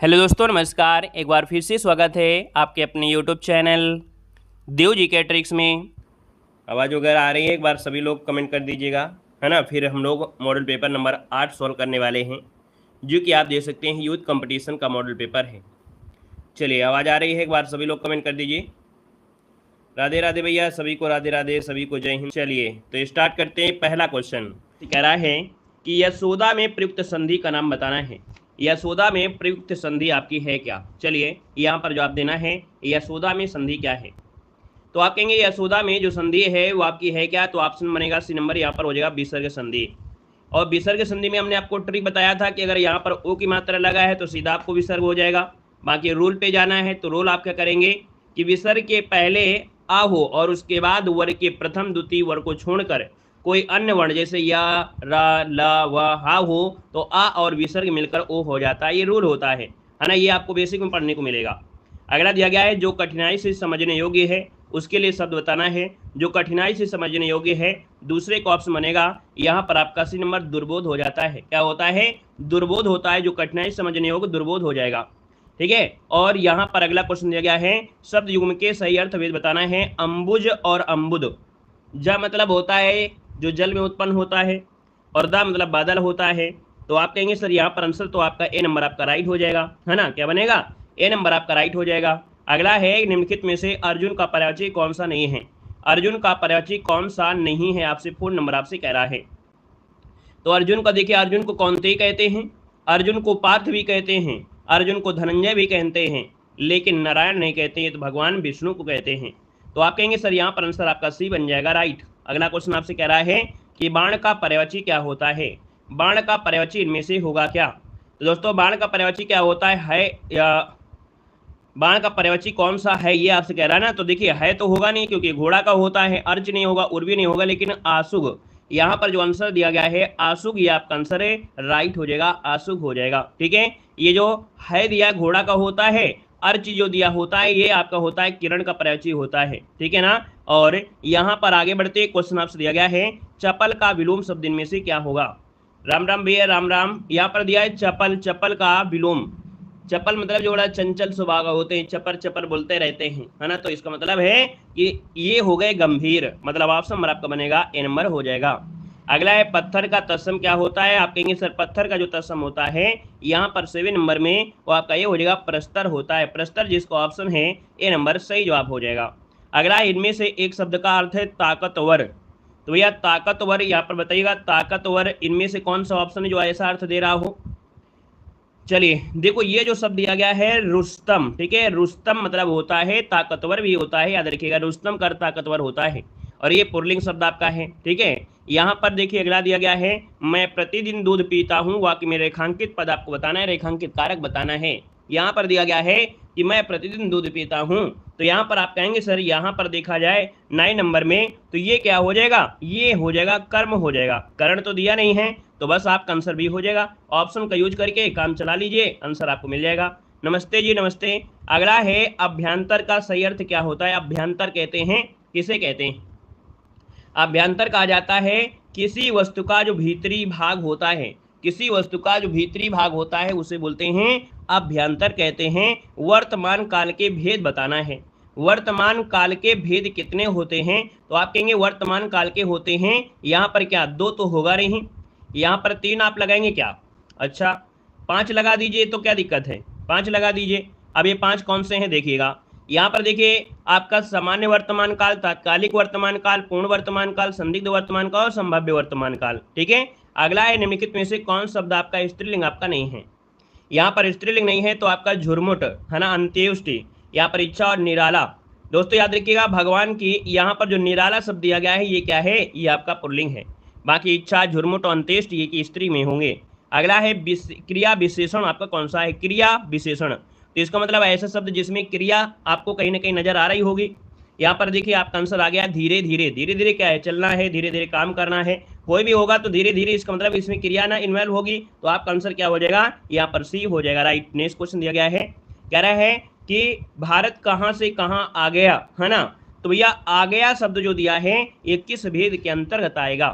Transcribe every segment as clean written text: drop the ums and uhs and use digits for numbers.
Hello दोस्तों, नमस्कार। एक बार फिर से स्वागत है आपके अपने यूट्यूब चैनल देव जी के ट्रिक्स में। आवाज़ वगैरह आ रही है, एक बार सभी लोग कमेंट कर दीजिएगा, है ना। फिर हम लोग मॉडल पेपर नंबर 8 सॉल्व करने वाले हैं, जो कि आप देख सकते हैं यूथ कंपटीशन का मॉडल पेपर है। चलिए, आवाज़ आ रही है, एक बार सभी लोग कमेंट कर दीजिए। राधे राधे भैया, सभी को राधे राधे, सभी को जय हिंद। चलिए तो स्टार्ट करते हैं। पहला क्वेश्चन कह रहा है कि यशोदा में प्रयुक्त संधि का नाम बताना है। यशोदा में प्रयुक्त संधि आपकी है क्या? चलिए यहाँ पर जवाब देना है, यशोदा में संधि क्या है। तो आप कहेंगे यशोदा में जो संधि है वो आपकी है क्या? तो ऑप्शन बनेगा सी नंबर, यहाँ पर हो जाएगा विसर्ग संधि। और विसर्ग संधि में हमने आपको ट्रिक बताया था कि अगर यहाँ पर ओ की मात्रा लगा है तो सीधा आपको विसर्ग हो जाएगा। बाकी रूल पे जाना है तो रूल आप क्या करेंगे कि विसर्ग के पहले आ हो और उसके बाद वर्ग के प्रथम द्वितीय वर्ग को छोड़कर कोई अन्य वर्ण जैसे या, रा, ला, व, हा हो तो आ और विसर्ग मिलकर ओ हो जाता है। ये रूल होता है ना। ये आपको बेसिक में पढ़ने को मिलेगा। अगला दिया गया है जो कठिनाई से समझने योग्य है, उसके लिए शब्द बताना है। जो कठिनाई से समझने योग्य है, दूसरे का ऑप्शन बनेगा यहाँ पर आपका सी नंबर दुर्बोध हो जाता है। क्या होता है? दुर्बोध होता है। जो कठिनाई समझने योग्य दुर्बोध हो जाएगा, ठीक है। और यहाँ पर अगला क्वेश्चन दिया गया है शब्द युग्म के सही अर्थ भेद बताना है। अंबुज और अंबुद। ज मतलब होता है जो जल में उत्पन्न होता है, और दा मतलब बादल होता है। तो आप कहेंगे सर यहाँ पर आंसर तो आपका ए नंबर आपका राइट हो जाएगा, है ना। क्या बनेगा? ए नंबर आपका राइट हो जाएगा। अगला है निम्नलिखित में से अर्जुन का पर्यायवाची कौन सा नहीं है। अर्जुन का पर्यायवाची कौन सा नहीं है, आपसे 4 नंबर आपसे कह रहा है। तो अर्जुन का देखिए, अर्जुन को कौनते कहते हैं, अर्जुन को पार्थ भी कहते हैं, अर्जुन को धनंजय भी कहते हैं, लेकिन नारायण नहीं कहते हैं, तो भगवान विष्णु को कहते हैं। तो आप कहेंगे सर यहाँ पर आंसर आपका सी बन जाएगा, राइट। अगला क्वेश्चन आपसे कह रहा है कि बाण का पर्यायवाची क्या होता है। बाण का पर्यायवाची इनमें से होगा क्या? तो दोस्तों बाण का पर्यायवाची क्या होता है या बाण का पर्यायवाची कौन सा है ये आपसे कह रहा है ना। तो देखिए है तो होगा नहीं, क्योंकि घोड़ा का होता है, अर्च नहीं होगा, उर्वी नहीं होगा, लेकिन आसुग। यहाँ पर जो आंसर दिया गया है आसुग, ये आपका आंसर है, राइट हो जाएगा, आसुग हो जाएगा, ठीक है। ये जो है दिया घोड़ा का होता है, अर्च जो दिया होता है ये आपका होता है किरण का पर्यायवाची होता है, ठीक है ना। और यहाँ पर आगे बढ़ते क्वेश्चन आपसे दिया गया है चपल का विलोम शब्द इनमें से क्या होगा। राम राम भैया, राम राम। यहाँ पर दिया है चपल, चपल का विलोम। चपल मतलब जो बड़ा चंचल स्वभाव का होते हैं, चपर चपर बोलते रहते हैं, है ना। तो इसका मतलब है कि ये हो गए गंभीर, मतलब ऑप्शन नंबर आपका बनेगा ए नंबर हो जाएगा। अगला है पत्थर का तत्सम क्या होता है। आप कहेंगे सर पत्थर का जो तत्सम होता है यहाँ पर 7 नंबर में वो आपका ये हो जाएगा प्रस्तर होता है। प्रस्तर जिसका ऑप्शन है ए नंबर सही जवाब हो जाएगा। अगला इनमें से एक शब्द का अर्थ है ताकतवर। तो भैया ताकतवर यहाँ पर बताइएगा, ताकतवर इनमें से कौन सा ऑप्शन है जो ऐसा अर्थ दे रहा हो। चलिए देखो, ये जो शब्द दिया गया है रुस्तम, ठीक है। रुस्तम मतलब होता है ताकतवर भी होता है, याद रखिएगा, रुस्तम कर ताकतवर होता है, और ये पुल्लिंग शब्द आपका है, ठीक है। यहाँ पर देखिए अगला दिया गया है मैं प्रतिदिन दूध पीता हूँ, वाक्य में रेखांकित पद आपको बताना है, रेखांकित कारक बताना है। यहाँ पर दिया गया है कि मैं प्रतिदिन दूध पीता हूँ, तो यहाँ पर आप कहेंगे सर यहाँ पर देखा जाए 9 नंबर में तो ये क्या हो जाएगा, ये हो जाएगा कर्म हो जाएगा। करण तो दिया नहीं है, तो बस आपका आंसर भी हो जाएगा। ऑप्शन का यूज करके काम चला लीजिए, आंसर आपको मिल जाएगा। नमस्ते जी, नमस्ते। अगला है अभ्यंतर का सही अर्थ क्या होता है। अभ्यंतर कहते हैं किसे कहते हैं? अभ्यंतर कहा जाता है किसी वस्तु का जो भीतरी भाग होता है, किसी वस्तु का जो भीतरी भाग होता है उसे बोलते हैं अभ्यंतर कहते हैं। वर्तमान काल के भेद बताना है। वर्तमान काल के भेद कितने होते हैं? तो आप कहेंगे वर्तमान काल के होते हैं, यहाँ पर क्या 2 तो होगा नहीं, यहाँ पर 3 आप लगाएंगे क्या? अच्छा 5 लगा दीजिए, तो क्या दिक्कत है, 5 लगा दीजिए। अब ये 5 कौन से हैं देखिएगा। यहाँ पर देखिए आपका सामान्य वर्तमान काल, तात्कालिक वर्तमान काल, पूर्ण वर्तमान काल, संदिग्ध वर्तमान काल और संभाव्य वर्तमान काल, ठीक है। अगला है निम्नलिखित में से कौन शब्द आपका स्त्रीलिंग आपका नहीं है। यहाँ पर स्त्रीलिंग नहीं है तो आपका झुरमुट, है ना, अंत्येष्टि, यहाँ पर इच्छा और निराला। दोस्तों याद रखिएगा भगवान की यहाँ पर जो निराला शब्द दिया गया है ये क्या है, ये आपका पुल्लिंग है। बाकी इच्छा, झुरमुट और अंत्येष्टि ये की स्त्री में होंगे। अगला है क्रिया विशेषण आपका कौन सा है। क्रिया विशेषण, तो इसका मतलब ऐसा शब्द जिसमें क्रिया आपको कहीं ना कहीं नजर आ रही होगी। यहाँ पर देखिए आपका आंसर आ गया धीरे धीरे। धीरे धीरे क्या है, चलना है, धीरे धीरे काम करना है, कोई भी होगा तो धीरे धीरे, इसका मतलब इसमें क्रिया ना इन्वॉल्व होगी, तो आपका आंसर क्या हो जाएगा, यहाँ पर सी हो जाएगा, राइट। नेक्स्ट क्वेश्चन दिया गया है, कह रहा है कि भारत कहाँ से कहाँ आ गया, है ना। तो भैया आ गया शब्द जो दिया है ये किस भेद के अंतर्गत आएगा।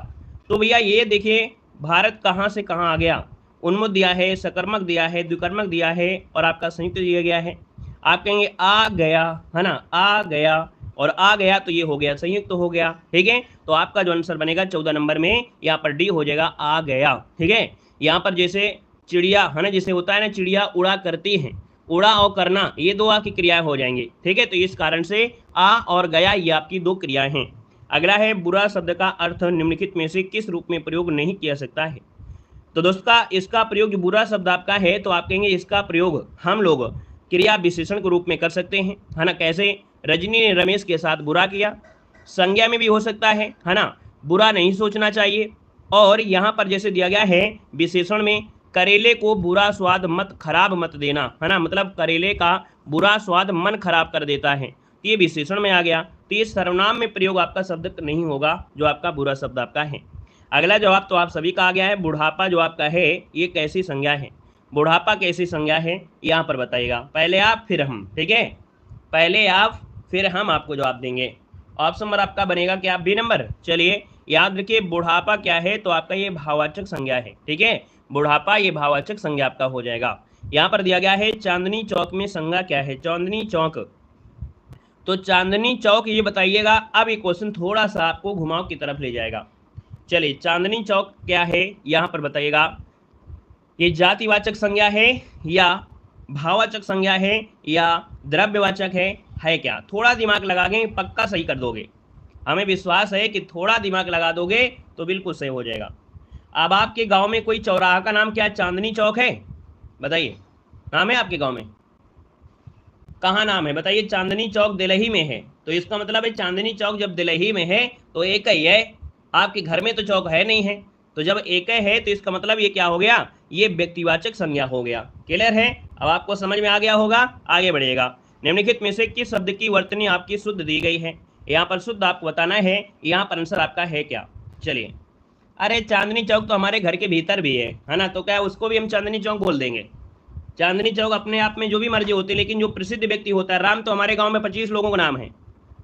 तो भैया ये देखिए भारत कहाँ से कहाँ आ गया, उन्मुख दिया है, सकर्मक दिया है, द्विकर्मक दिया है और आपका संयुक्त दिया गया है। आप कहेंगे आ गया, है ना, आ गया, और आ गया तो ये हो गया संयुक्त तो हो गया, ठीक है। तो आपका जो आंसर बनेगा 14 नंबर में यहाँ पर डी हो जाएगा, आ गया, ठीक है। यहाँ पर जैसे चिड़िया, है ना, जैसे होता है ना, चिड़िया उड़ा करती है, उड़ा और करना ये दो आपकी क्रियाएं हो जाएंगी, ठीक है। तो इस कारण से आ और गया ये आपकी दो क्रियाएं हैं। अगला है बुरा शब्द का अर्थ निम्नलिखित में से किस रूप में प्रयोग नहीं किया सकता है। तो दोस्तों इसका प्रयोग जो बुरा शब्द आपका है तो आप कहेंगे इसका प्रयोग हम लोग क्रिया विशेषण के रूप में कर सकते हैं, है ना। कैसे, रजनी ने रमेश के साथ बुरा किया, संज्ञा में भी हो सकता है ना, बुरा नहीं सोचना चाहिए। और यहाँ पर जैसे दिया गया है विशेषण में, करेले को बुरा स्वाद मत खराब मत देना, है ना, मतलब करेले का बुरा स्वाद मन खराब कर देता है, ये विशेषण में आ गया। तो ये सर्वनाम में प्रयोग आपका शब्द नहीं होगा जो आपका बुरा शब्द आपका है। अगला जवाब तो आप सभी का आ गया है, बुढ़ापा जो आपका है ये कैसी संज्ञा है, बुढ़ापा कैसी संज्ञा है यहाँ पर बताइएगा। पहले आप फिर हम, ठीक है, पहले आप फिर हम आपको जवाब देंगे। ऑप्शन नंबर आपका बनेगा क्या, बी नंबर। चलिए याद रखिए बुढ़ापा क्या है तो आपका ये भाववाचक संज्ञा है, ठीक है, बुढ़ापा ये भाववाचक संज्ञा आपका हो जाएगा। यहाँ पर दिया गया है चांदनी चौक में संज्ञा क्या है, चांदनी चौक, तो चांदनी चौक ये बताइएगा। अब ये क्वेश्चन थोड़ा सा आपको घुमाव की तरफ ले जाएगा। चलिए चांदनी चौक क्या है यहाँ पर बताइएगा, ये जातिवाचक संज्ञा है या भाववाचक संज्ञा है या द्रव्यवाचक है क्या। थोड़ा दिमाग लगा के पक्का सही कर दोगे, हमें विश्वास है कि थोड़ा दिमाग लगा दोगे तो बिल्कुल सही हो जाएगा। अब आपके गांव में कोई चौराहा का नाम क्या चांदनी चौक है, बताइए, नाम है आपके गांव में, कहाँ नाम है बताइए। चांदनी चौक दिल्ली में है, तो इसका मतलब है चांदनी चौक जब दिल्ली में है तो एक ही है, आपके घर में तो चौक है नहीं है, तो जब एक है तो इसका मतलब ये क्या हो गया, ये व्यक्तिवाचक संज्ञा हो गया। क्लियर है, अब आपको समझ में आ गया होगा, आगे बढ़िएगा। निम्नलिखित में से किस शब्द की वर्तनी आपकी शुद्ध दी गई है, यहाँ पर शुद्ध आपको बताना है, यहाँ पर आंसर आपका है क्या। चलिए, अरे चांदनी चौक तो हमारे घर के भीतर भी है ना, तो क्या उसको भी हम चांदनी चौक बोल देंगे। चांदनी चौक अपने आप में जो भी मर्जी होती है, लेकिन जो प्रसिद्ध व्यक्ति होता है, राम तो हमारे गाँव में 25 लोगों का नाम है,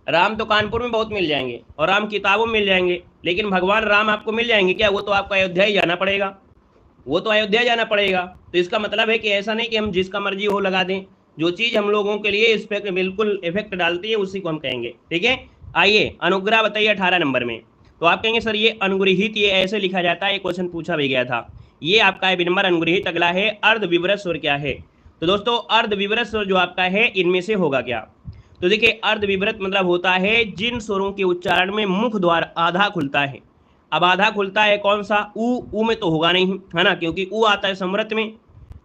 राम तो कानपुर में बहुत मिल जाएंगे और राम किताबों में मिल जाएंगे, लेकिन भगवान राम आपको मिल जाएंगे क्या, वो तो आपको अयोध्या ही जाना पड़ेगा, वो तो अयोध्या जाना पड़ेगा। तो इसका मतलब है कि ऐसा नहीं कि हम जिसका मर्जी हो लगा दें, जो चीज़ हम लोगों के लिए इस पर बिल्कुल इफेक्ट डालती है उसी को हम कहेंगे, ठीक है। आइए अनुग्रह बताइए 18 नंबर में, तो आप कहेंगे सर ये अनुग्रहित ये ऐसे लिखा जाता है, ये क्वेश्चन पूछा भी गया था, ये आपका है नंबर अनुग्रहित। अगला है अर्ध विवरत स्वर क्या है, तो दोस्तों अर्ध विवरत स्वर जो आपका है इनमें से होगा क्या। तो देखिए अर्ध विवरत मतलब होता है जिन स्वरों के उच्चारण में मुख द्वार आधा खुलता है। अब आधा खुलता है कौन सा, ऊ में तो होगा नहीं, है ना, क्योंकि ऊ आता है समृत में।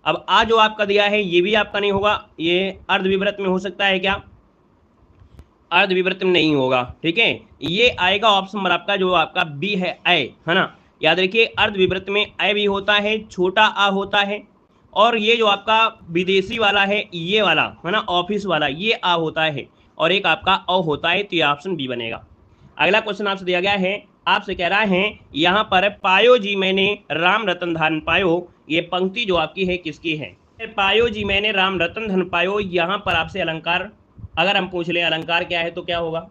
अब आ जो आपका दिया है ये भी आपका नहीं होगा, ये अर्ध विवरत में हो सकता है क्या, अर्ध विवरत में नहीं होगा, ठीक है। ये आएगा ऑप्शन नंबर आपका जो आपका बी है है ना। याद रखिए अर्ध विवरत में अ भी होता है, छोटा आ होता है, और ये जो आपका विदेशी वाला है ये वाला, है ना, ऑफिस वाला, ये आ होता है, और एक आपका अ होता है, तो ये ऑप्शन बी बनेगा। अगला क्वेश्चन आपसे दिया गया है, आपसे कह रहा है यहाँ पर पायो जी मैंने राम रतन धन पायो, ये पंक्ति जो आपकी है किसकी है। पायो जी मैंने राम रतन धन पायो, यहाँ पर आपसे अलंकार अगर हम पूछ ले अलंकार क्या है तो क्या होगा।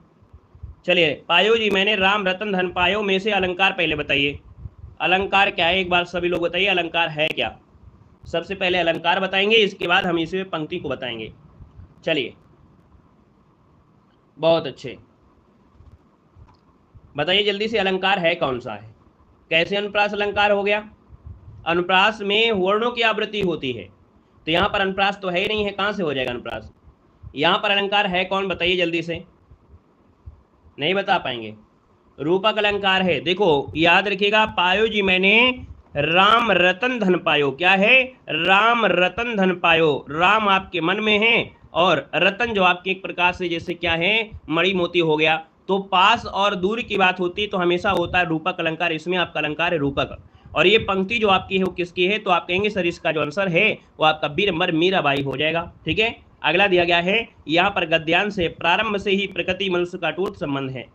चलिए पायो जी मैंने राम रतन धन पायो में से अलंकार पहले बताइए, अलंकार क्या है एक बार सभी लोग बताइए, अलंकार है क्या। सबसे पहले अलंकार बताएंगे, इसके बाद हम इसे पंक्ति को बताएंगे। चलिए बहुत अच्छे, बताइए जल्दी से अलंकार है कौन सा है। कैसे अनुप्रास अलंकार हो गया, अनुप्रास में वर्णों की आवृत्ति होती है, तो यहाँ पर अनुप्रास तो है ही नहीं है, कहाँ से हो जाएगा अनुप्रास। यहाँ पर अलंकार है कौन बताइए जल्दी से, नहीं बता पाएंगे। रूपक अलंकार है, देखो याद रखिएगा, पायो जी मैंने राम रतन धन पायो, क्या है, राम रतन धन पायो, राम आपके मन में है और रतन जो आपके एक प्रकार से जैसे क्या है मणि मोती हो गया, तो पास और दूर की बात होती तो हमेशा होता है रूपक अलंकार, इसमें आपका अलंकार है रूपक। और ये पंक्ति जो आपकी है वो किसकी है, तो आप कहेंगे सर इसका जो आंसर है वो आपका बी नंबर मीराबाई हो जाएगा, ठीक है। अगला दिया गया है यहाँ पर गद्यांश से प्रारंभ से ही प्रकृति मनुष्य का अटूट संबंध है,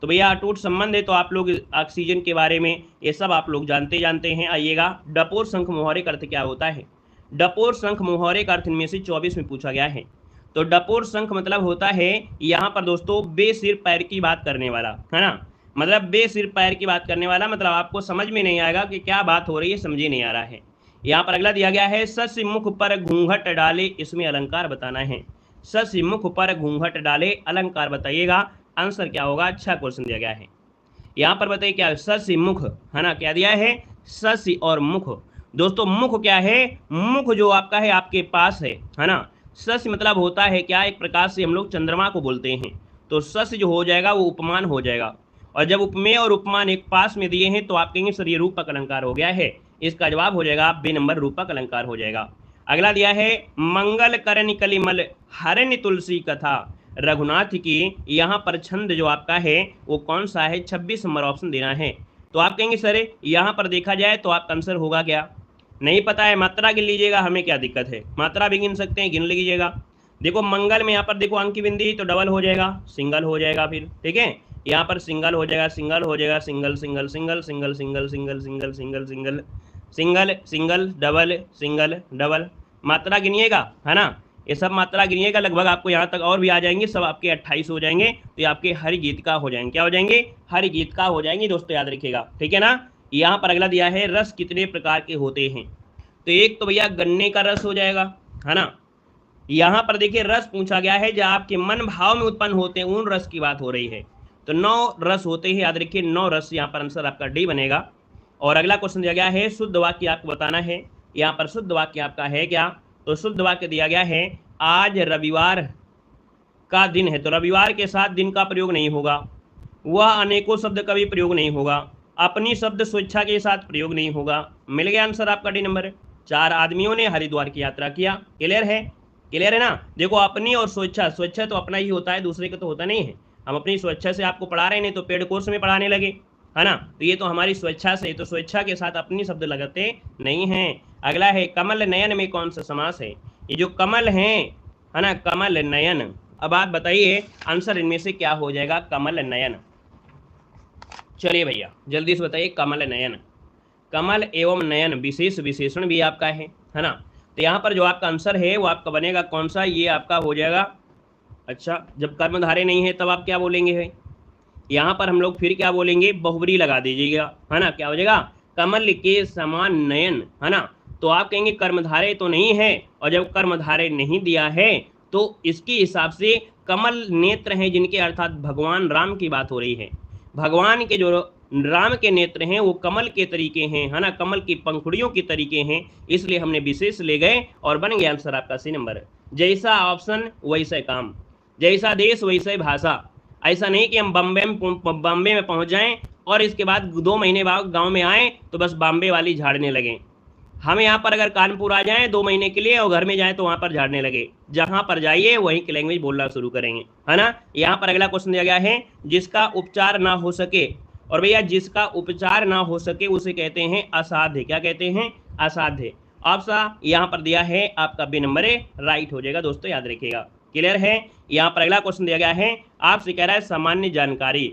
तो भैया अटूट संबंध है तो आप लोग ऑक्सीजन के बारे में ये सब आप लोग जानते हैं। आइएगा डपोर शंख मोहरे का अर्थ क्या होता है, डपोर शंख मोहरे का अर्थ इनमें से 24 में पूछा गया है। तो डपोर शंख मतलब होता है यहाँ पर दोस्तों बेसिर पैर की बात करने वाला, है ना, मतलब बेसिर पैर की बात करने वाला, मतलब आपको समझ में नहीं आएगा कि क्या बात हो रही है, समझ ही नहीं आ रहा है। यहाँ पर अगला दिया गया है शशि मुख पर घूंघट डाले, इसमें अलंकार बताना है। शशि मुख पर घूंघट डाले, अलंकार बताइएगा। आंसर क्या होगा? अच्छा क्वेश्चन दिया गया है। यहाँ पर बताइए क्या शशि मुख, है ना, क्या दिया है? शशि और मुख। दोस्तों मुख क्या है? मुख जो आपका है आपके पास है ना। शशि मतलब होता है क्या? एक प्रकार से हम लोग चंद्रमा को बोलते हैं, तो शशि जो हो जाएगा वो उपमान हो जाएगा। और जब उपमेय और उपमान एक पास में दिए हैं तो आप कहेंगे सर ये रूपक अलंकार हो गया है। इसका जवाब हो जाएगा बी नंबर, रूपक अलंकार हो जाएगा। अगला दिया है मंगल करन कलिमल हरन तुलसी कथा रघुनाथ की, यहाँ पर छंद जो आपका है वो कौन सा है? 26 नंबर ऑप्शन देना है। तो आप कहेंगे सर यहाँ पर देखा जाए तो आपका आंसर होगा क्या? नहीं पता है? मात्रा गिन लीजिएगा, हमें क्या दिक्कत है, मात्रा भी गिन सकते हैं, गिन लीजिएगा। देखो मंगल में यहाँ पर देखो अंक की बिंदी तो डबल हो जाएगा, सिंगल हो जाएगा, फिर ठीक है यहाँ पर सिंगल हो जाएगा, सिंगल हो जाएगा, single single single single single single single single single single single double single double. मात्रा गिनिएगा, है ना, ये सब मात्रा गिनिएगा, लगभग आपको यहाँ तक और भी आ जाएंगे, सब आपके 28 हो जाएंगे। तो ये आपके हरि गीत का हो जाएंगे, क्या हो जाएंगे? हरि गीत का हो जाएंगे दोस्तों, याद रखिएगा, ठीक है ना। यहाँ पर अगला दिया है रस कितने प्रकार के होते हैं, तो एक तो भैया गन्ने का रस हो जाएगा, है ना। यहाँ पर देखिए रस पूछा गया है जो आपके मन भाव में उत्पन्न होते हैं, उन रस की बात हो रही है। तो 9 रस होते हैं, याद रखिए 9 रस, यहाँ पर आंसर आपका डी बनेगा। और अगला क्वेश्चन दिया गया है शुद्ध वाक्य आपको बताना है। यहाँ पर शुद्ध वाक्य आपका है क्या? तो शुद्ध वाक्य दिया गया है आज रविवार का दिन है, तो रविवार के साथ दिन का प्रयोग नहीं होगा, वह अनेकों शब्द का भी प्रयोग नहीं होगा, अपनी शब्द स्वेच्छा के साथ प्रयोग नहीं होगा। मिल गया आंसर आपका डी नंबर। 4 आदमियों ने हरिद्वार की यात्रा किया। क्लियर है? क्लियर है ना। देखो अपनी और स्वेच्छा, स्वेच्छा तो अपना ही होता है, दूसरे का तो होता नहीं है। हम अपनी स्वेच्छा से आपको पढ़ा रहे हैं, नहीं तो पेड कोर्स में पढ़ाने लगे, है ना। तो ये तो हमारी स्वेच्छा से, तो स्वेच्छा के साथ अपनी शब्द लगाते नहीं हैं। अगला है कमल नयन में कौन सा समास है? ये जो कमल है ना, कमल नयन। अब आप बताइए आंसर इनमें से क्या हो जाएगा? कमल नयन। चलिए भैया जल्दी से बताइए, कमल नयन, कमल एवं नयन विशेष विशेषण भी आपका है ना। तो यहाँ पर जो आपका आंसर है वो आपका बनेगा कौन सा? ये आपका हो जाएगा, अच्छा जब कर्मधारय नहीं है तब आप क्या बोलेंगे है? यहाँ पर हम लोग फिर क्या बोलेंगे? बहुब्री लगा दीजिएगा, है ना। क्या हो जाएगा? कमल के समान नयन, है ना। तो आप कहेंगे कर्मधारय तो नहीं है, और जब कर्मधारय नहीं दिया है तो इसके हिसाब से कमल नेत्र हैं जिनके, अर्थात भगवान राम की बात हो रही है। भगवान के जो राम के नेत्र हैं वो कमल के तरीके हैं, है ना, कमल की पंखुड़ियों के तरीके हैं, इसलिए हमने विशेष ले गए और बन गया आंसर आपका सी नंबर। जैसा ऑप्शन वैसे काम, जैसा देश वैसे भाषा। ऐसा नहीं कि हम बॉम्बे में पहुंच जाएं और इसके बाद 2 महीने बाद गांव में आए तो बस बॉम्बे वाली झाड़ने लगे। हम यहाँ पर अगर कानपुर आ जाएं 2 महीने के लिए और घर में जाएं तो वहां पर झाड़ने लगे। जहां पर जाइए वहीं की लैंग्वेज बोलना शुरू करेंगे, है ना। यहाँ पर अगला क्वेश्चन दिया गया है जिसका उपचार ना हो सके, और भैया जिसका उपचार ना हो सके उसे कहते हैं असाध्य। क्या कहते हैं? असाध्य। ऑप्शन यहाँ पर दिया है आपका बी नंबर राइट हो जाएगा दोस्तों, याद रखिएगा। क्लियर है? यहाँ पर अगला क्वेश्चन दिया गया है आपसे, कह रहा है सामान्य जानकारी।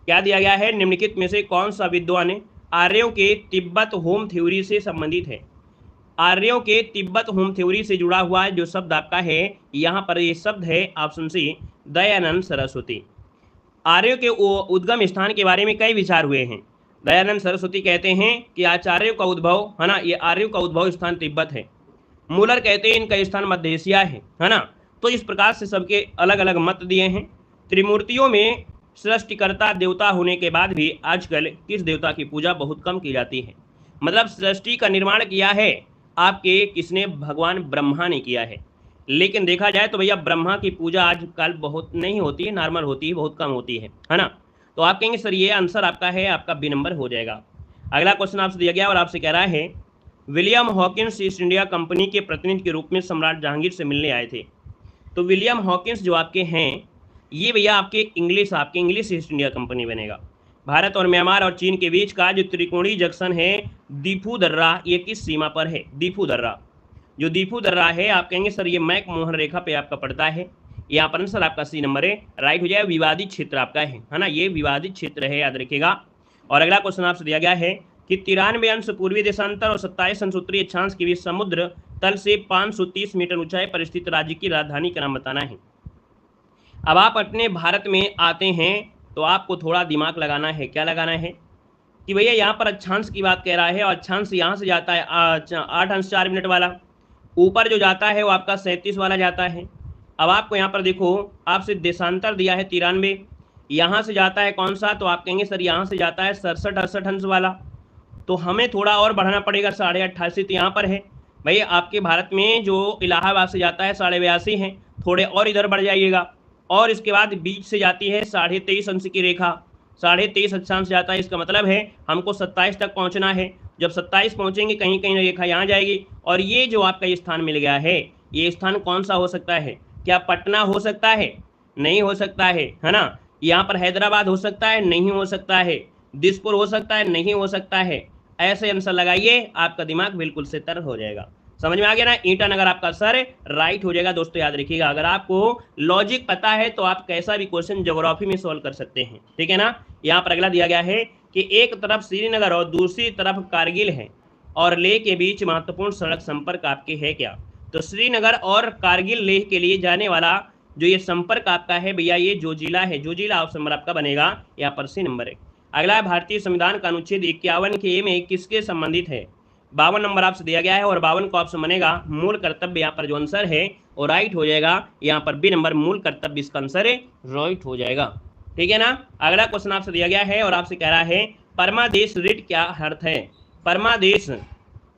क्या दिया गया है? निम्नलिखित में से कौन सा विद्वान आर्यों के तिब्बत होम थ्योरी से संबंधित है? आर्यों के तिब्बत होम थ्योरी से जुड़ा हुआ है जो शब्द आपका है, यहाँ पर ये शब्द है ऑप्शन सी दयानंद सरस्वती। आर्यों के उद्गम स्थान के बारे में कई विचार हुए हैं। दयानंद सरस्वती कहते हैं कि आचार्यों का उद्भव, है ना, ये आर्यों का उद्भव स्थान तिब्बत है। मूलर कहते हैं इनका स्थान मध्य एशिया है ना। तो इस प्रकार से सबके अलग अलग मत दिए हैं। त्रिमूर्तियों में सृष्टिकर्ता देवता होने के बाद भी आजकल किस देवता की पूजा बहुत कम की जाती है? मतलब सृष्टि का निर्माण किया है आपके किसने? भगवान ब्रह्मा ने किया है। लेकिन देखा जाए तो भैया ब्रह्मा की पूजा आजकल बहुत नहीं होती है, नॉर्मल होती है, बहुत कम होती है ना। तो आप कहेंगे सर ये आंसर आपका है, आपका बी नंबर हो जाएगा। अगला क्वेश्चन आपसे दिया गया और आपसे कह रहा है William Hawkins east India company के प्रतिनिधि के रूप में सम्राट जहांगीर से मिलने आए थे। तो विलियम हॉकिंस जो आपके हैं ये भैया आपके इंग्लिश ईस्ट इंडिया कंपनी बनेगा। भारत और म्यांमार और चीन के बीच का जो त्रिकोणीय जंक्शन है दीफू दर्रा, ये किस सीमा पर है? दीफू दर्रा, जो दीफू दर्रा है आप कहेंगे सर ये मैक मोहन रेखा पे आपका पड़ता है। यहाँ पर आंसर आपका सी नंबर है राइट हो जाए। विवादित क्षेत्र आपका है ना, ये विवादित क्षेत्र है, याद रखिएगा। और अगला क्वेश्चन आपसे दिया गया है कि 93 अंश पूर्वी देशांतर और 27 अंश उत्तरी अक्षांश के बीच समुद्र तल से 530 मीटर ऊंचाई पर स्थित राज्य की राजधानी का नाम बताना है। अब आप अपने भारत में आते हैं तो आपको थोड़ा दिमाग लगाना है। क्या लगाना है? कि भैया यहाँ पर अक्षांश की बात कह रहा है और अक्षांश यहाँ से जाता है 8 अंश 4 मिनट वाला, ऊपर जो जाता है वो आपका 37 वाला जाता है। अब आपको यहाँ पर देखो आपसे देशांतर दिया है 93, यहाँ से जाता है कौन सा, तो आप कहेंगे सर यहाँ से जाता है 67-68 अंश वाला, तो हमें थोड़ा और बढ़ाना पड़ेगा, 88.5 तो यहाँ पर है। भाई आपके भारत में जो इलाहाबाद से जाता है 82.5 है, थोड़े और इधर बढ़ जाइएगा। और इसके बाद बीच से जाती है 23.5 अंश की रेखा, 23.5 अक्षांश जाता है, इसका मतलब है हमको 27 तक पहुंचना है। जब 27 पहुंचेंगे कहीं कहीं रेखा यहाँ जाएगी, और ये जो आपका ये स्थान मिल गया है, ये स्थान कौन सा हो सकता है, क्या पटना हो सकता है, नहीं हो सकता है ना। यहाँ पर हैदराबाद हो सकता है, नहीं हो सकता है। दिसपुर हो सकता है, नहीं हो सकता है। ऐसे आंसर लगाइए, आपका दिमाग बिल्कुल से तर हो जाएगा। समझ में आ गया ना। ईटानगर आपका सर राइट हो जाएगा। दोस्तों याद रखिएगा, अगर आपको लॉजिक पता है तो आप कैसा भी क्वेश्चन ज्योग्राफी में सॉल्व कर सकते हैं, ठीक है ना। यहाँ पर अगला दिया गया है कि एक तरफ श्रीनगर और दूसरी तरफ कारगिल है और लेह के बीच महत्वपूर्ण सड़क संपर्क आपके है क्या। तो श्रीनगर और कारगिल लेह के लिए जाने वाला जो ये संपर्क आपका है भैया, ये जोजिला है। जोजिला ऑप्शन नंबर आपका बनेगा यहाँ पर सी नंबर है। अगला है भारतीय संविधान का अनुच्छेद 51 के ए में किसके संबंधित है। 52 नंबर आपसे दिया गया है और 52 का ऑप्शन बनेगा मूल कर्तव्य। यहाँ पर जो आंसर है वो राइट हो जाएगा, यहाँ पर बी नंबर मूल कर्तव्य इसका आंसर राइट हो जाएगा, ठीक है ना। अगला क्वेश्चन आपसे दिया गया है और आपसे कह रहा है परमादेश रिट क्या अर्थ है। परमादेश,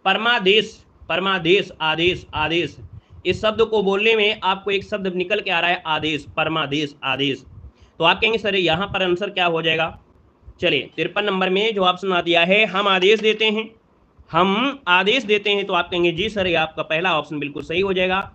परमादेश, परमादेश, आदेश, आदेश। इस शब्द को बोलने में आपको एक शब्द निकल के आ रहा है आदेश, परमादेश, आदेश। तो आप कहेंगे सर यहाँ पर आंसर क्या हो जाएगा। चलिए 53 नंबर में जो ऑप्शन आ दिया है हम आदेश देते हैं, हम आदेश देते हैं, तो आप कहेंगे जी सर ये आपका पहला ऑप्शन बिल्कुल सही हो जाएगा।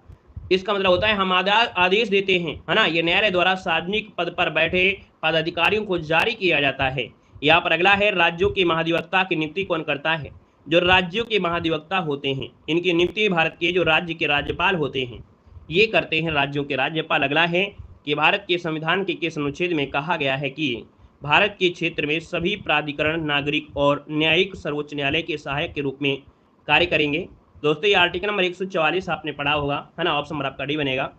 इसका मतलब होता है हम आदेश देते हैं, है ना। ये न्यायालय द्वारा सार्वजनिक पद पर बैठे पदाधिकारियों को जारी किया जाता है। यहाँ पर अगला है राज्यों के महाधिवक्ता की नियुक्ति कौन करता है। जो राज्यों के महाधिवक्ता होते हैं इनकी नियुक्ति भारत के जो राज्य के राज्यपाल होते हैं ये करते हैं, राज्यों के राज्यपाल। अगला है कि भारत के संविधान के किस अनुच्छेद में कहा गया है कि भारत के क्षेत्र में सभी प्राधिकरण नागरिक और न्यायिक सर्वोच्च न्यायालय के सहायक के रूप में कार्य करेंगे। दोस्तों ये आर्टिकल नंबर 144 आपने पढ़ा होगा, है ना। ऑप्शन नंबर आपका डी बनेगा।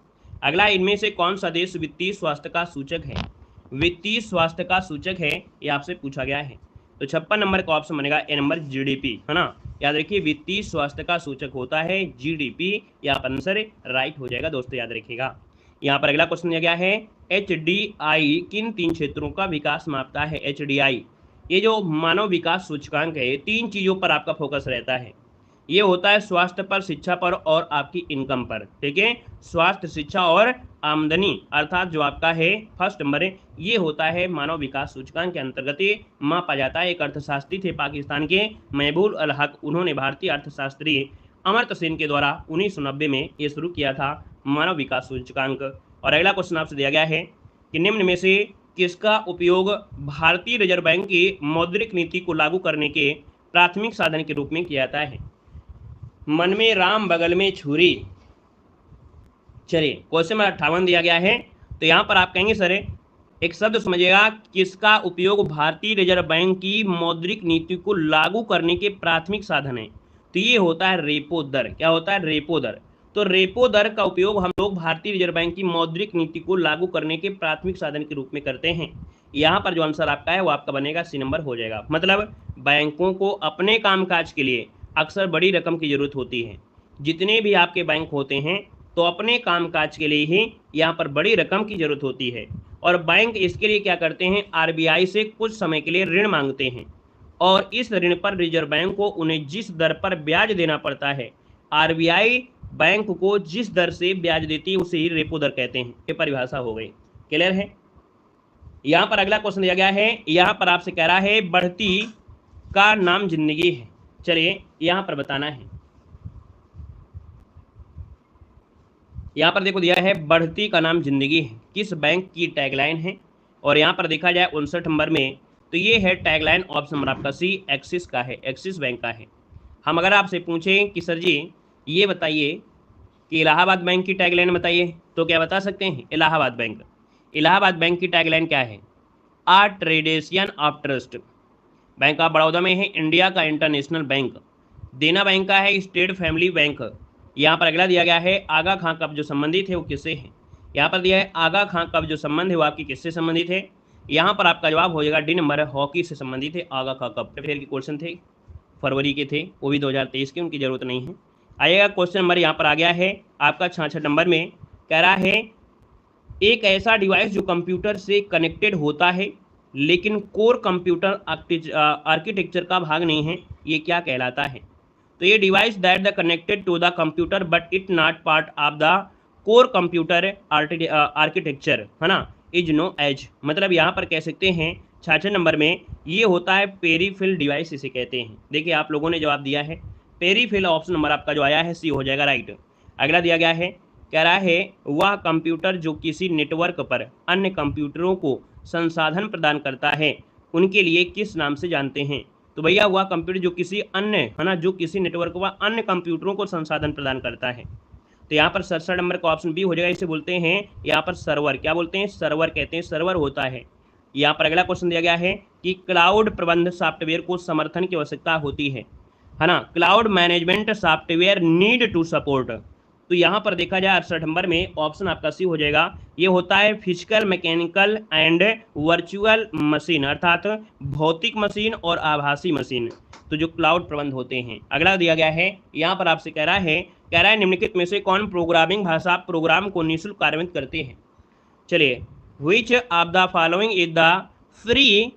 अगला इनमें से कौन सा देश वित्तीय स्वास्थ्य का सूचक है। वित्तीय स्वास्थ्य का सूचक है ये आपसे पूछा गया है। तो 56 नंबर का ऑप्शन बनेगा ए नंबर जीडीपी, है ना। याद रखिए वित्तीय स्वास्थ्य का सूचक होता है जीडीपी, यहाँ पर आंसर राइट हो जाएगा। दोस्तों याद रखिएगा। यहाँ पर अगला क्वेश्चन दिया गया है एचडीआई किन 3 क्षेत्रों का विकास मापता है। एचडीआई ये जो मानव विकास सूचकांक है 3 चीज़ों पर आपका फोकस रहता है। ये होता है स्वास्थ्य पर, शिक्षा पर और आपकी इनकम पर, ठीक है। स्वास्थ्य, शिक्षा और आमदनी, अर्थात जो आपका है फर्स्ट नंबर है, ये होता है मानव विकास सूचकांक के अंतर्गत मापा जाता है। एक अर्थशास्त्री थे पाकिस्तान के महबूब अल हक, उन्होंने भारतीय अर्थशास्त्री अमर्त्य सेन के द्वारा 1990 में ये शुरू किया था मानव विकास सूचकांक। और अगला क्वेश्चन आपसे दिया गया है कि निम्न में से किसका उपयोग भारतीय रिजर्व बैंक की मौद्रिक नीति को लागू करने के प्राथमिक साधन के रूप में किया जाता है। मन में राम बगल में छुरी। चलिए क्वेश्चन नंबर 58 दिया गया है, तो यहाँ पर आप कहेंगे सर एक शब्द समझिएगा, किसका उपयोग भारतीय रिजर्व बैंक की मौद्रिक नीति को लागू करने के प्राथमिक साधन है। तो ये होता है रेपो दर। क्या होता है, रेपो दर। तो रेपो दर का उपयोग हम लोग भारतीय रिजर्व बैंक की मौद्रिक नीति को लागू करने के प्राथमिक साधन के रूप में करते हैं। यहाँ पर जो आंसर आपका है वो आपका बनेगा सी नंबर हो जाएगा। मतलब बैंकों को अपने कामकाज के लिए अक्सर बड़ी रकम की जरूरत होती है। जितने भी आपके बैंक होते हैं तो अपने कामकाज के लिए ही यहाँ पर बड़ी रकम की जरूरत होती है, और बैंक इसके लिए क्या करते हैं, आरबीआई से कुछ समय के लिए ऋण मांगते हैं, और इस ऋण पर रिजर्व बैंक को उन्हें जिस दर पर ब्याज देना पड़ता है, आरबीआई बैंक को जिस दर से ब्याज देती है उसे ही रेपो दर कहते हैं। ये परिभाषा हो गई, क्लियर है। यहाँ पर अगला क्वेश्चन दिया गया है, यहाँ पर आपसे कह रहा है बढ़ती का नाम जिंदगी है। चलिए यहाँ पर बताना है, यहाँ पर देखो दिया है बढ़ती का नाम जिंदगी है, किस बैंक की टैगलाइन है। और यहाँ पर देखा जाए 59 नंबर में, तो ये है टैगलाइन ऑप्शन नंबर आपका सी एक्सिस का है, एक्सिस बैंक का है। हम अगर आपसे पूछें कि सर जी ये बताइए कि इलाहाबाद बैंक की टैगलाइन बताइए, तो क्या बता सकते हैं, इलाहाबाद बैंक। इलाहाबाद बैंक की टैगलाइन क्या है, a tradition of trust. Bank of Baroda में है, इंडिया का इंटरनेशनल बैंक। देना बैंक का है स्टेट फैमिली बैंक। यहाँ पर अगला दिया गया है आगा खां कब जो संबंधित है वो किससे है। यहाँ पर दिया है आगा खां कब जो संबंध है वो आपकी किससे संबंधित है। यहाँ पर आपका जवाब हो जाएगा डी नंबर, हॉकी से संबंधित है। आगा का कब फेयर के क्वेश्चन थे, फरवरी के थे, वो भी 2023 के, उनकी जरूरत नहीं है। आइएगा क्वेश्चन नंबर यहाँ पर आ गया है आपका 66 नंबर में, कह रहा है एक ऐसा डिवाइस जो कंप्यूटर से कनेक्टेड होता है लेकिन कोर कंप्यूटर आर्किटेक्चर का भाग नहीं है, ये क्या कहलाता है? तो ये device that the connected to the computer but it not part of the core computer architecture, है ना, इज नो एज। मतलब यहाँ पर कह सकते हैं 66 नंबर में, ये होता है पेरीफेरल डिवाइस, इसे कहते हैं। देखिए आप लोगों ने जवाब दिया है पेरीफेरल, ऑप्शन नंबर आपका जो आया है सी हो जाएगा राइट। अगला दिया गया है, कह रहा है वह कंप्यूटर जो किसी नेटवर्क पर अन्य कंप्यूटरों को संसाधन प्रदान करता है उनके लिए किस नाम से जानते हैं? तो भैया वह कंप्यूटर जो किसी अन्य, है ना, जो किसी नेटवर्क व अन्य कंप्यूटरों को संसाधन प्रदान करता है। तो यहाँ पर 67 नंबर का ऑप्शन बी हो जाएगा, इसे बोलते हैं यहाँ पर सर्वर। क्या बोलते हैं? सर्वर कहते हैं, सर्वर होता है। यहाँ पर अगला क्वेश्चन दिया गया है कि क्लाउड प्रबंध सॉफ्टवेयर को समर्थन की आवश्यकता होती है ना, cloud management software need to support. तो यहाँ पर देखा जाए 68 नंबर में ऑप्शन आपका सी हो जाएगा, ये होता है physical, mechanical and virtual machine, अर्थात भौतिक मशीन और आभासी मशीन, तो जो क्लाउड प्रबंध होते हैं। अगला दिया गया है यहाँ पर आपसे कह रहा है निम्नलिखित में से कौन प्रोग्रामिंग भाषा प्रोग्राम को निःशुल्क कार्यान्वित करते हैं? चलिए, which of the following is the free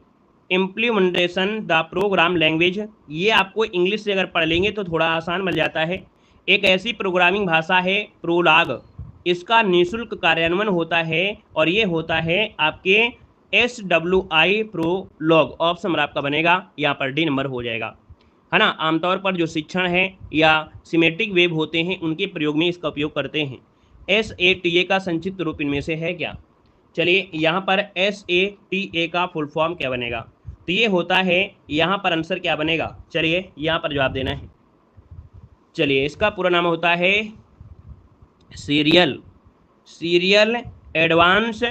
implementation the programme language. ये आपको इंग्लिश से अगर पढ़ लेंगे तो थोड़ा आसान मिल जाता है। एक ऐसी प्रोग्रामिंग भाषा है प्रोलॉग, इसका निःशुल्क कार्यान्वयन होता है और ये होता है आपके SWI प्रोलॉग। ऑप्शन नंबर आपका बनेगा यहाँ पर डी नंबर हो जाएगा, है ना। आमतौर पर जो शिक्षण है या सिमेट्रिक वेब होते हैं उनके प्रयोग में इसका उपयोग करते हैं। SATA का संक्षिप्त रूप इनमें से है क्या? चलिए, यहाँ पर SATA का फुल फॉर्म क्या बनेगा? तो ये होता है, यहाँ पर आंसर क्या बनेगा? चलिए यहाँ पर जवाब देना है। चलिए, इसका पूरा नाम होता है सीरियल एडवांस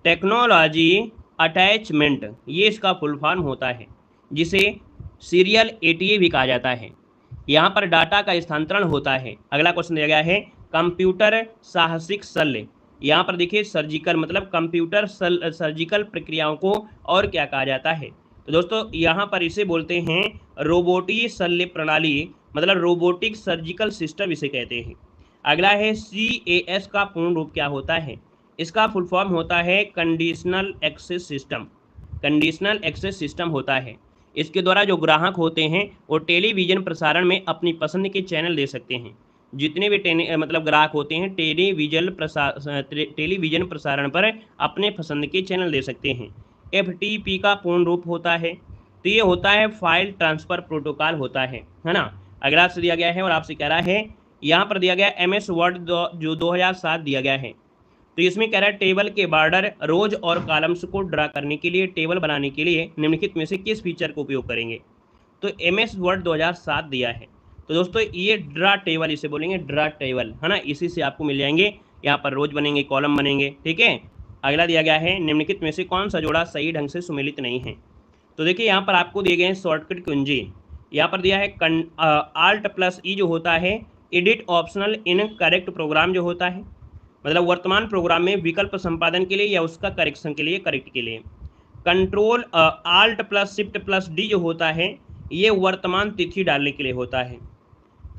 टेक्नोलॉजी अटैचमेंट, ये इसका फुल फॉर्म होता है, जिसे सीरियल ATA भी कहा जाता है। यहाँ पर डाटा का स्थानांतरण होता है। अगला क्वेश्चन दिया गया है कंप्यूटर साहसिक शल्य। यहाँ पर देखिए सर्जिकल, मतलब कंप्यूटर सर्जिकल प्रक्रियाओं को और क्या कहा जाता है? तो दोस्तों यहाँ पर इसे बोलते हैं रोबोटिक शल्य प्रणाली, मतलब रोबोटिक सर्जिकल सिस्टम इसे कहते हैं। अगला है CAS का पूर्ण रूप क्या होता है? इसका फुल फॉर्म होता है conditional access system, conditional access system होता है। इसके द्वारा जो ग्राहक होते हैं वो टेलीविज़न प्रसारण में अपनी पसंद के चैनल दे सकते हैं। जितने भी मतलब ग्राहक होते हैं टेलीविज़न प्रसारण पर अपने पसंद के चैनल दे सकते हैं। FTP का पूर्ण रूप होता है, तो ये होता है फाइल ट्रांसफ़र प्रोटोकॉल होता है ना। अगला आपसे दिया गया है और आपसे कह रहा है, यहाँ पर दिया गया MS वर्ड जो 2007 दिया गया है, तो इसमें कह रहा है टेबल के बॉर्डर, रोज और कॉलम्स को ड्रा करने के लिए, टेबल बनाने के लिए निम्नलिखित में से किस फीचर का उपयोग करेंगे? तो MS वर्ड 2007 दिया है। तो दोस्तों ये ड्रा टेबल, इसे बोलेंगे ड्रा टेबल, है ना। इसी से आपको मिल जाएंगे, यहाँ पर रोज बनेंगे, कॉलम बनेंगे, ठीक है। अगला दिया गया है निम्नलिखित में से कौन सा जोड़ा सही ढंग से सुमेलित नहीं है? तो देखिए यहाँ पर आपको दिए गए हैं शॉर्टकट कुंजी। यहाँ पर दिया है Alt+E जो होता है edit optional in correct program जो होता है, मतलब वर्तमान प्रोग्राम में विकल्प संपादन के लिए या उसका करेक्शन के लिए, करेक्ट के लिए। कंट्रोल Alt+Shift+D जो होता है ये वर्तमान तिथि डालने के लिए होता है।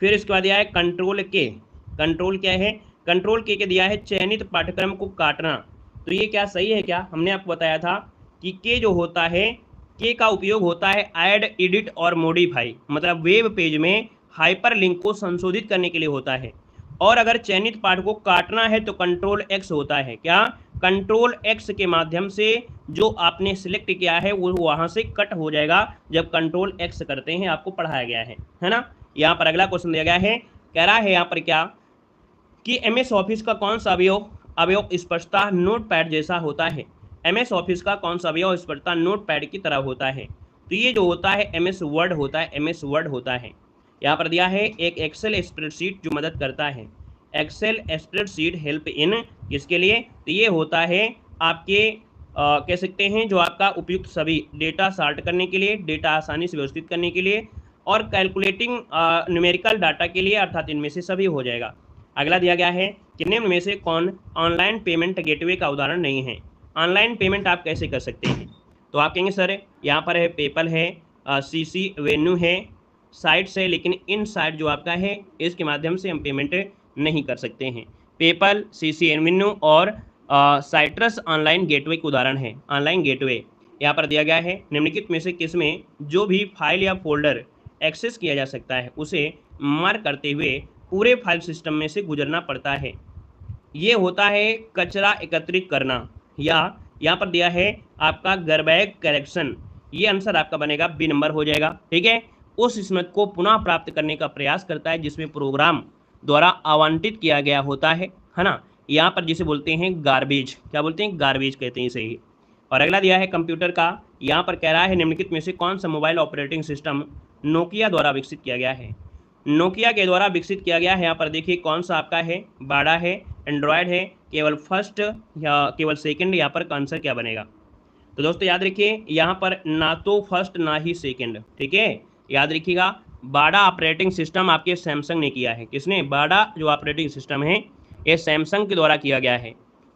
फिर इसके बाद दिया है कंट्रोल के, कंट्रोल क्या है? कंट्रोल के दिया है चयनित पाठ्यक्रम को काटना। तो ये क्या सही है क्या? हमने आपको बताया था कि के जो होता है, के का उपयोग होता है ऐड, एडिट और मॉडिफाई, मतलब वेब पेज में हाइपर लिंक को संशोधित करने के लिए होता है। और अगर चयनित पाठ को काटना है तो कंट्रोल X होता है। क्या? कंट्रोल X के माध्यम से जो आपने सिलेक्ट किया है वो वहाँ से कट हो जाएगा जब कंट्रोल X करते हैं, आपको पढ़ाया गया है ना। यहाँ पर अगला क्वेश्चन दिया गया है, कह रहा है यहाँ पर क्या कि MS ऑफिस का कौन सा अवयव स्पष्टता नोटपैड जैसा होता है? MS ऑफिस का कौन सा अवयव स्पष्टता नोटपैड की तरह होता है? तो ये जो होता है MS वर्ड होता है, MS वर्ड होता है। यहाँ पर दिया है एक एक्सेल स्प्रेडशीट जो मदद करता है। एक्सेल स्प्रेडशीट हेल्प इन किसके लिए? तो ये होता है आपके कह सकते हैं जो आपका उपयुक्त सभी डेटा सॉर्ट करने के लिए, डेटा आसानी से व्यवस्थित करने के लिए और कैलकुलेटिंग न्यूमेरिकल डाटा के लिए, अर्थात इनमें से सभी हो जाएगा। अगला दिया गया है कि निम्न में से कौन ऑनलाइन पेमेंट गेटवे का उदाहरण नहीं है? ऑनलाइन पेमेंट आप कैसे कर सकते हैं? तो आप कहेंगे सर यहाँ पर है पेपल है, सीसी वेन्यू है, साइट्स है, लेकिन इन साइट जो आपका है इसके माध्यम से हम पेमेंट नहीं कर सकते हैं। पेपल, सीसी एवेन्यू और साइट्रस ऑनलाइन गेटवे के उदाहरण है। ऑनलाइन गेटवे यहाँ पर दिया गया है, निम्नलिखित में से किसमें जो भी फाइल या फोल्डर एक्सेस किया जा सकता है उसे मार्क करते हुए पूरे फाइल सिस्टम में से गुजरना पड़ता है। ये होता है कचरा एकत्रित करना, या यहाँ पर दिया है आपका गैरबैग करेक्शन। ये आंसर आपका बनेगा बी नंबर हो जाएगा। ठीक है, उस स्मृति को पुनः प्राप्त करने का प्रयास करता है जिसमें प्रोग्राम द्वारा आवंटित किया गया होता है ना। यहाँ पर जिसे बोलते हैं गार्बेज, क्या बोलते हैं? गार्बेज कहते हैं इसे ही। और अगला दिया है कंप्यूटर का, यहाँ पर कह रहा है निम्नलिखित में से कौन सा मोबाइल ऑपरेटिंग सिस्टम नोकिया द्वारा विकसित किया गया है? नोकिया के द्वारा विकसित किया गया है। यहाँ पर देखिए कौन सा आपका है, बाड़ा है, एंड्रॉयड है, केवल फर्स्ट या केवल सेकंड, यहाँ पर आंसर क्या बनेगा? तो दोस्तों याद रखिए यहाँ पर ना तो फर्स्ट ना ही सेकंड। ठीक है, याद रखिएगा बाड़ा ऑपरेटिंग सिस्टम आपके सैमसंग ने किया है। किसने? बाड़ा जो ऑपरेटिंग सिस्टम है ये सैमसंग के द्वारा किया गया है।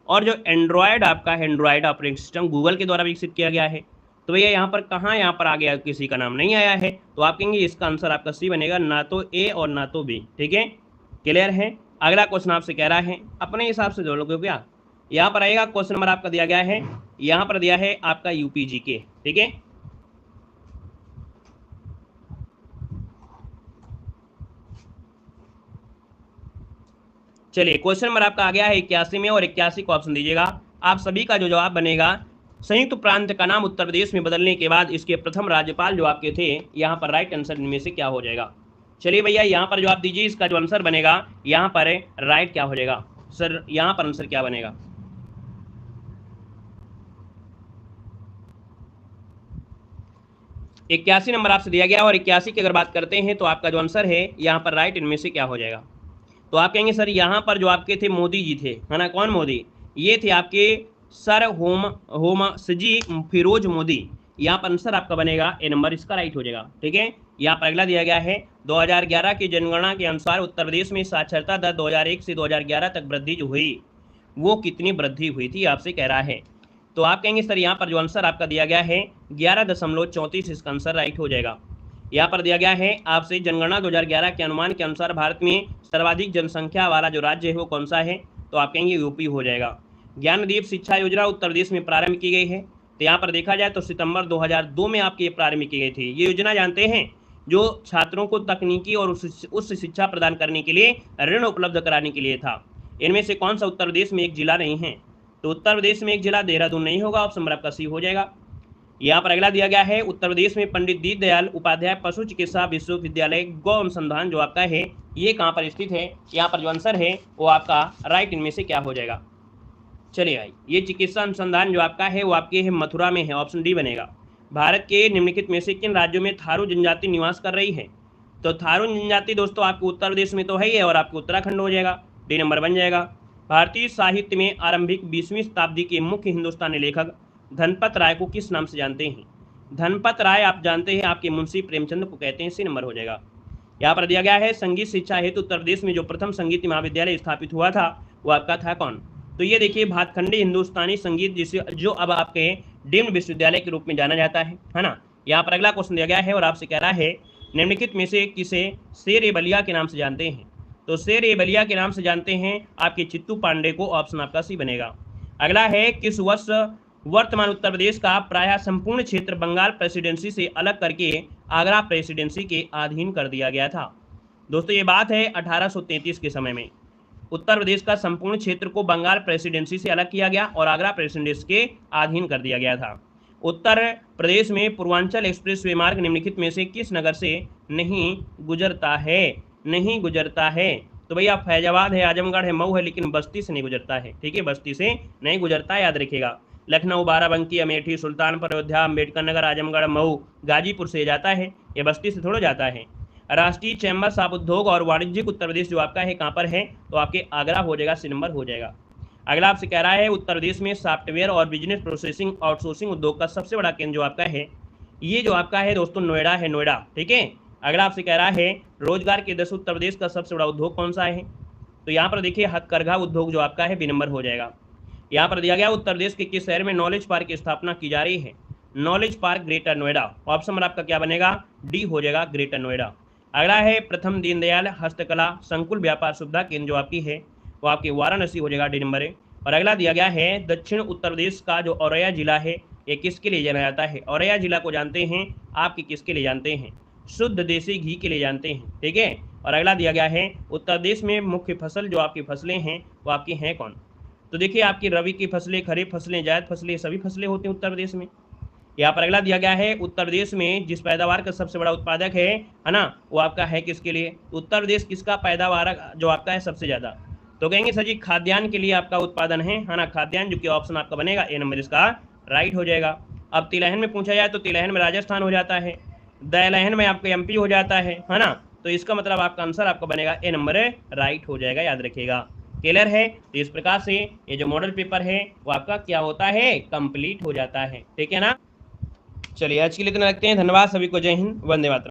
और जो एंड्रॉयड आपका है, एंड्रॉयड ऑपरेटिंग सिस्टम गूगल के द्वारा विकसित किया गया है। तो भैया यहाँ पर कहाँ यहाँ पर आ गया, किसी का नाम नहीं आया है, तो आप कहेंगे इसका आंसर आपका सी बनेगा, ना तो ए और ना तो बी। ठीक है, क्लियर है। अगला क्वेश्चन आपसे कह रहा है अपने हिसाब से जोड़ोगे क्या? यहाँ पर आएगा क्वेश्चन नंबर आपका दिया गया है, यहाँ पर दिया है आपका यूपीजी के। ठीक है, चलिए क्वेश्चन नंबर आपका आ गया है 81 में, और 81 को ऑप्शन दीजिएगा। आप सभी का जो जवाब बनेगा, संयुक्त प्रांत का नाम उत्तर प्रदेश में बदलने के बाद इसके प्रथम राज्यपाल जो आपके थे, यहाँ पर राइट आंसर इनमें से क्या हो जाएगा? चलिए भैया यहाँ पर जवाब दीजिए, इसका जो आंसर बनेगा यहाँ पर राइट क्या हो जाएगा? सर यहाँ पर आंसर क्या बनेगा? इक्यासी नंबर आपसे दिया गया, और 81 की अगर बात करते हैं तो आपका जो आंसर है यहाँ पर राइट इनमें से क्या हो जाएगा? तो आप कहेंगे सर यहाँ पर जो आपके थे मोदी जी थे, है ना। कौन मोदी? ये थे आपके सर होमसजी फिरोज मोदी। यहाँ पर आंसर आपका बनेगा ए नंबर, इसका राइट हो जाएगा। ठीक है, यहाँ पर अगला दिया गया है 2011 की जनगणना के अनुसार उत्तर प्रदेश में साक्षरता दर 2001 से 2011 तक वृद्धि जो हुई वो कितनी वृद्धि हुई थी, आपसे कह रहा है। तो आप कहेंगे सर यहाँ पर जो आंसर आपका दिया गया है 11.34, इसका आंसर राइट हो जाएगा। यहाँ पर दिया गया है आपसे जनगणना 2011 के अनुमान के अनुसार भारत में सर्वाधिक जनसंख्या वाला जो राज्य है वो कौन सा है? तो आप कहेंगे यूपी हो जाएगा। ज्ञानदीप शिक्षा योजना उत्तर प्रदेश में प्रारंभ की गई है, तो यहाँ पर देखा जाए तो सितंबर 2002 में आपकी प्रारंभ की गई थी। ये योजना जानते हैं जो छात्रों को तकनीकी और उच्च शिक्षा प्रदान करने के लिए ऋण उपलब्ध कराने के लिए था। इनमें से कौन सा उत्तर प्रदेश में एक जिला नहीं है? तो उत्तर प्रदेश में एक जिला देहरादून नहीं होगा, ऑप्शन नंबर आपका सी हो जाएगा। यहाँ पर अगला दिया गया है उत्तर प्रदेश में पंडित दीनदयाल उपाध्याय पशु चिकित्सा विश्वविद्यालय गौ अनुसंधान जो आपका है ये कहाँ पर स्थित है? यहाँ पर जो आंसर है वो आपका राइट इनमें से क्या हो जाएगा? चलिए भाई, ये चिकित्सा अनुसंधान जो आपका है वो आपके है मथुरा में है, ऑप्शन डी बनेगा। भारत के निम्नलिखित में से किन राज्यों में थारू जनजाति निवास कर रही है? तो थारू जनजाति दोस्तों आपके उत्तर प्रदेश में तो है ही है, और आपके उत्तराखंड हो जाएगा, डी नंबर बन जाएगा। भारतीय साहित्य में आरंभिक 20वीं शताब्दी के मुख्य हिंदुस्तानी लेखक धनपत राय को किस नाम से जानते हैं? धनपत राय आप जानते हैं आपके मुंशी प्रेमचंद को कहते हैं, सी नंबर हो जाएगा। यहाँ पर दिया गया है संगीत शिक्षा हेतु उत्तर प्रदेश में जो प्रथम संगीत महाविद्यालय स्थापित हुआ था वो आपका था कौन? तो ये देखिए भातखंडी हिंदुस्तानी संगीत जिसे जो अब आपके डीम्ड विश्वविद्यालय के रूप में जाना जाता है ना। यहाँ पर अगला क्वेश्चन दिया गया है और आपसे कह रहा है निम्नलिखित में से किसे शेर ए बलिया के नाम से जानते हैं? तो शेर ए बलिया के नाम से जानते हैं आपके चित्तू पांडे को, ऑप्शन आपका सी बनेगा। अगला है किस वर्ष वर्तमान उत्तर प्रदेश का प्रायः संपूर्ण क्षेत्र बंगाल प्रेसिडेंसी से अलग करके आगरा प्रेसिडेंसी के अधीन कर दिया गया था? दोस्तों ये बात है 1833 के समय में उत्तर प्रदेश का संपूर्ण क्षेत्र को बंगाल प्रेसिडेंसी से अलग किया गया और आगरा प्रेसिडेंसी के अधीन कर दिया गया था। उत्तर प्रदेश में पूर्वांचल एक्सप्रेस वे मार्ग निम्नलिखित में से किस नगर से नहीं गुजरता है? नहीं गुजरता है तो भैया फैजाबाद है, आजमगढ़ है, मऊ है, लेकिन बस्ती से नहीं गुजरता है। ठीक है, बस्ती से नहीं गुजरता है, याद रखिएगा। लखनऊ, बाराबंकी, अमेठी, सुल्तानपुर, अयोध्या, अम्बेडकर नगर, आजमगढ़, मऊ, गाजीपुर से जाता है, ये बस्ती से थोड़ा जाता है। राष्ट्रीय चैम्बर्स ऑफ उद्योग और वाणिज्यिक उत्तर प्रदेश जो आपका है कहाँ पर है? तो आपके आगरा हो जाएगा, सी नंबर हो जाएगा। अगला आपसे कह रहा है उत्तर प्रदेश में सॉफ्टवेयर और बिजनेस प्रोसेसिंग आउटसोर्सिंग उद्योग का सबसे बड़ा केंद्र जो आपका है ये जो आपका है दोस्तों नोएडा है, नोएडा। ठीक है, अगला आपसे कह रहा है रोजगार के 10 उत्तर प्रदेश का सबसे बड़ा उद्योग कौन सा है? तो यहाँ पर देखिए हथकरघा उद्योग जो आपका है बी नंबर हो जाएगा। यहाँ पर दिया गया उत्तर प्रदेश के किस शहर में नॉलेज पार्क की स्थापना की जा रही है? Knowledge park greater Noida. Option number आपका क्या बनेगा? डी हो जाएगा, ग्रेटर नोएडा। अगला है प्रथम दीनदयाल हस्तकला संकुल व्यापार सुविधा केंद्र जो आपकी है वो आपकी वाराणसी हो जाएगा, डी नंबर है। और अगला दिया गया है दक्षिण उत्तर प्रदेश का जो औरैया जिला है ये किसके लिए जाना जाता है? औरैया जिला को जानते हैं आपके किसके लिए जानते हैं? शुद्ध देसी घी के लिए जानते हैं, ठीक है। और अगला दिया गया है उत्तर प्रदेश में मुख्य फसल जो आपकी फसलें हैं वो आपकी हैं कौन? तो देखिए आपकी रबी की फसलें, खरीफ फसलें, जायद फसलें, सभी फसलें होती हैं उत्तर प्रदेश में। यहाँ पर अगला दिया गया है उत्तर प्रदेश में जिस पैदावार का सबसे बड़ा उत्पादक है ना, वो आपका है किसके लिए? उत्तर प्रदेश किसका पैदावार जो आपका है सबसे ज्यादा? तो कहेंगे सर जी खाद्यान्न के लिए आपका उत्पादन है ना, खाद्यान्न, जो कि ऑप्शन आपका बनेगा ए नंबर इसका राइट हो जाएगा। अब तिलहन में पूछा जाए तो तिलहन में राजस्थान हो जाता है, दलहन में आपका एमपी हो जाता है ना, तो इसका मतलब आपका आंसर आपका बनेगा ए नंबर राइट हो जाएगा, याद रखिएगा। क्लियर है? तो इस प्रकार से ये जो मॉडल पेपर है वो आपका क्या होता है? कंप्लीट हो जाता है, ठीक है ना। चलिए आज के लिए इतना रखते हैं, धन्यवाद सभी को, जय हिंद, वंदे मातरम।